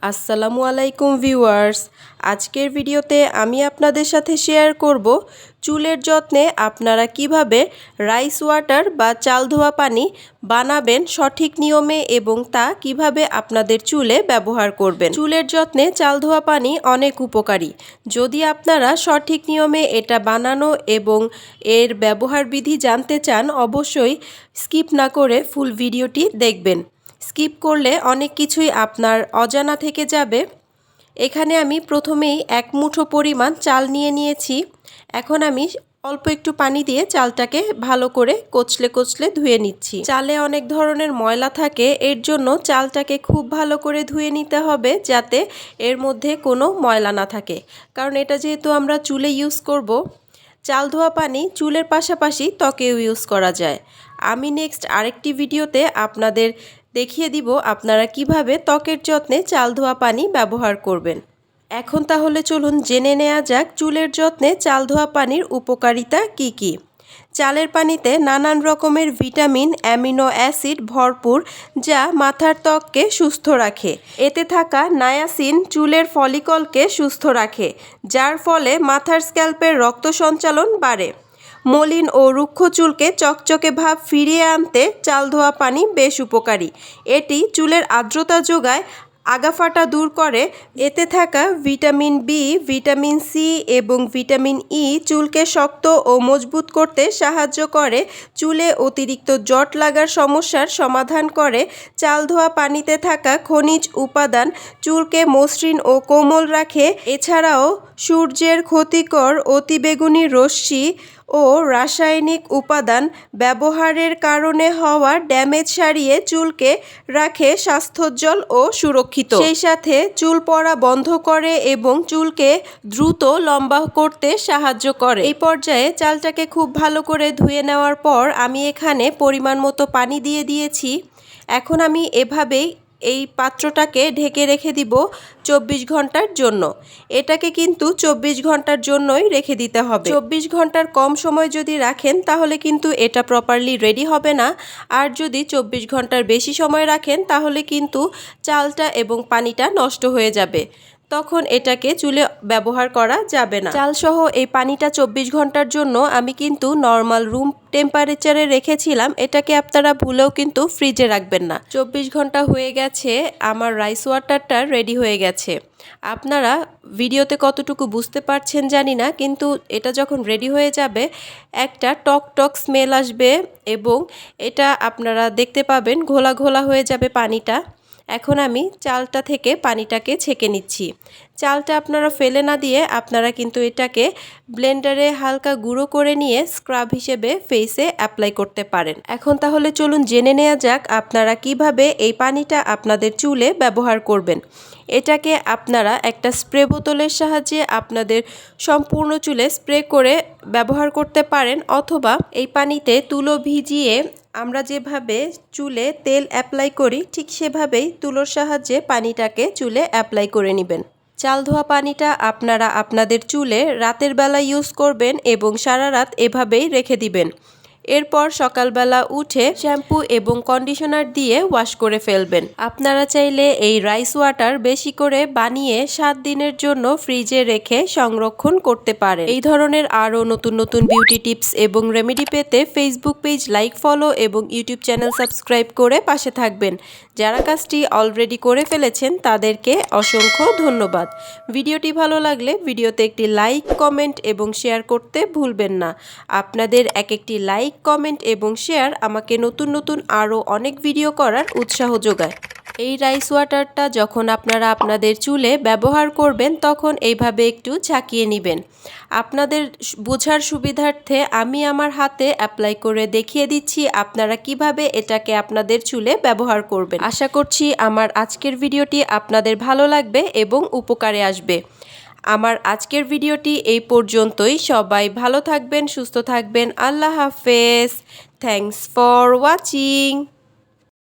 আসসালামু আলাইকুম ভিউয়ার্স। আজকের ভিডিওতে আমি আপনাদের সাথে শেয়ার করব চুলের যত্নে আপনারা কিভাবে রাইস ওয়াটার বা চাল ধোয়া পানি বানাবেন সঠিক নিয়মে এবং তা কিভাবে আপনাদের চুলে ব্যবহার করবেন। চুলের যত্নে চাল ধোয়া পানি অনেক উপকারী। যদি আপনারা সঠিক নিয়মে এটা বানানো এবং এর ব্যবহার বিধি জানতে চান, অবশ্যই স্কিপ না করে ফুল ভিডিওটি দেখবেন। স্কিপ করলে অনেক কিছুই আপনার অজানা থেকে যাবে। এখানে আমি প্রথমেই 1 মুঠো পরিমাণ চাল নিয়েছি। এখন আমি অল্প একটু পানি দিয়ে চালটাকে ভালো করে কচলে ধুয়ে নিচ্ছি। চালে অনেক ধরনের ময়লা থাকে, এর জন্য চালটাকে খুব ভালো করে ধুয়ে নিতে হবে যাতে এর মধ্যে কোনো ময়লা না থাকে, কারণ এটা যেহেতু আমরা চুলে ইউজ করব। চাল ধোয়া পানি চুলের পাশাপাশি ত্বকেও ইউজ করা যায়। আমি নেক্সট আরেকটি ভিডিওতে আপনাদের দেখিয়ে দিব আপনারা কিভাবে ত্বকের যত্নে চাল ধোয়া পানি ব্যবহার করবেন। এখন তাহলে চলুন জেনে নেওয়া যাক চুলের যত্নে চাল ধোয়া পানির উপকারিতা কি কি। চালের পানিতে নানান রকমের ভিটামিন, অ্যামিনো অ্যাসিড ভরপুর, যা মাথার ত্বককে সুস্থ রাখে। এতে থাকা নায়াসিন চুলের ফলিকলকে সুস্থ রাখে, যার ফলে মাথার স্ক্যাল্পের রক্ত সঞ্চালন বাড়ে। মলিন ও রুক্ষ চুলকে চকচকে ভাব ফিরিয়ে আনতে চাল ধোয়া পানি বেশ উপকারী। এটি চুলের আর্দ্রতা যোগায়, আগাফাটা দূর করে। এতে থাকা ভিটামিন বি, ভিটামিন সি এবং ভিটামিন ই চুলকে শক্ত ও মজবুত করতে সাহায্য করে। চুলে অতিরিক্ত জট লাগার সমস্যার সমাধান করে। চাল ধোয়া পানিতে থাকা খনিজ উপাদান চুলকে মসৃণ ও কোমল রাখে। এছাড়াও সূর্যের ক্ষতিকর অতিবেগুনি রশ্মি ও রাসায়নিক উপাদান ব্যবহারের কারণে হওয়া ড্যামেজ সারিয়ে চুলকে রাখে স্বাস্থ্যোজ্জ্বল ও সুরক্ষিত। সেই সাথে চুল পড়া বন্ধ করে এবং চুলকে দ্রুত লম্বা করতে সাহায্য করে। এই পর্যায়ে চালটাকে খুব ভালো করে ধুয়ে নেওয়ার পর আমি এখানে পরিমাণ মতো পানি দিয়ে দিয়েছি। এখন আমি এভাবেই এই পাত্রটাকে ঢেকে রেখে দিব 24 ঘন্টার জন্য। এটাকে কিন্তু 24 ঘন্টার জন্যই রেখে দিতে হবে। 24 ঘন্টার কম সময় যদি রাখেন তাহলে কিন্তু এটা প্রপারলি রেডি হবে না, আর যদি 24 ঘন্টার বেশি সময় রাখেন তাহলে কিন্তু চালটা এবং পানিটা নষ্ট হয়ে যাবে, তখন এটাকে চুলে ব্যবহার করা যাবে না। চালসহ এই পানিটা 24 ঘন্টার জন্য আমি কিন্তু নর্মাল রুম টেম্পারেচারে রেখেছিলাম। এটাকে আপনারা ভুলেও কিন্তু ফ্রিজে রাখবেন না। 24 ঘন্টা হয়ে গেছে, আমার রাইস ওয়াটারটা রেডি হয়ে গেছে। আপনারা ভিডিওতে কতটুকু বুঝতে পারছেন জানি না, কিন্তু এটা যখন রেডি হয়ে যাবে একটা টক টক স্মেল আসবে এবং এটা আপনারা দেখতে পাবেন ঘোলা ঘোলা হয়ে যাবে পানিটা। এখন আমি চালটা থেকে পানিটাকে ছেঁকে নিচ্ছি। চালটা আপনারা ফেলে না দিয়ে আপনারা কিন্তু এটাকে ব্লেন্ডারে হালকা গুঁড়ো করে নিয়ে স্ক্রাব হিসেবে ফেসে অ্যাপ্লাই করতে পারেন। এখন তাহলে চলুন জেনে নেওয়া যাক আপনারা কিভাবে এই পানিটা আপনাদের চুলে ব্যবহার করবেন। এটাকে আপনারা একটা স্প্রে বোতলের সাহায্যে আপনাদের সম্পূর্ণ চুলে স্প্রে করে ব্যবহার করতে পারেন, অথবা এই পানিতে তুলো ভিজিয়ে আমরা যেভাবে চুলে তেল অ্যাপ্লাই করি ঠিক সেভাবেই তুলোর সাহায্যে পানিটাকে চুলে অ্যাপ্লাই করে নেবেন। চাল ধোয়া পানিটা আপনারা আপনাদের চুলে রাতের বেলা ইউজ করবেন এবং সারা রাত এভাবেই রেখে দিবেন। এরপর সকালবেলা উঠে শ্যাম্পু এবং কন্ডিশনার দিয়ে ওয়াশ করে ফেলবেন। আপনারা চাইলে এই রাইস ওয়াটার বেশি করে বানিয়ে 7 দিনের জন্য ফ্রিজে রেখে সংরক্ষণ করতে পারেন। এই ধরনের আরও নতুন নতুন বিউটি টিপস এবং রেমেডি পেতে ফেসবুক পেজ লাইক, ফলো এবং ইউটিউব চ্যানেল সাবস্ক্রাইব করে পাশে থাকবেন। যারা কাজটি অলরেডি করে ফেলেছেন তাদেরকে অসংখ্য ধন্যবাদ। ভিডিওটি ভালো লাগলে ভিডিওতে একটি লাইক, কমেন্ট এবং শেয়ার করতে ভুলবেন না। আপনাদের একটি লাইক, কমেন্ট এবং শেয়ার আমাকে নতুন নতুন আরও অনেক ভিডিও করার উৎসাহ যোগায়। এই রাইস ওয়াটারটা যখন আপনারা আপনাদের চুলে ব্যবহার করবেন তখন এইভাবে একটু ঝাঁকিয়ে নেবেন। আপনাদের বোঝার সুবিধার্থে আমি আমার হাতে অ্যাপ্লাই করে দেখিয়ে দিচ্ছি আপনারা কিভাবে এটাকে আপনাদের চুলে ব্যবহার করবেন। আশা করছি আমার আজকের ভিডিওটি আপনাদের ভালো লাগবে এবং উপকারে আসবে। আমার আজকের ভিডিওটি এই পর্যন্তই। সবাই ভালো থাকবেন, সুস্থ থাকবেন। আল্লাহ হাফেজ। Thanks for watching.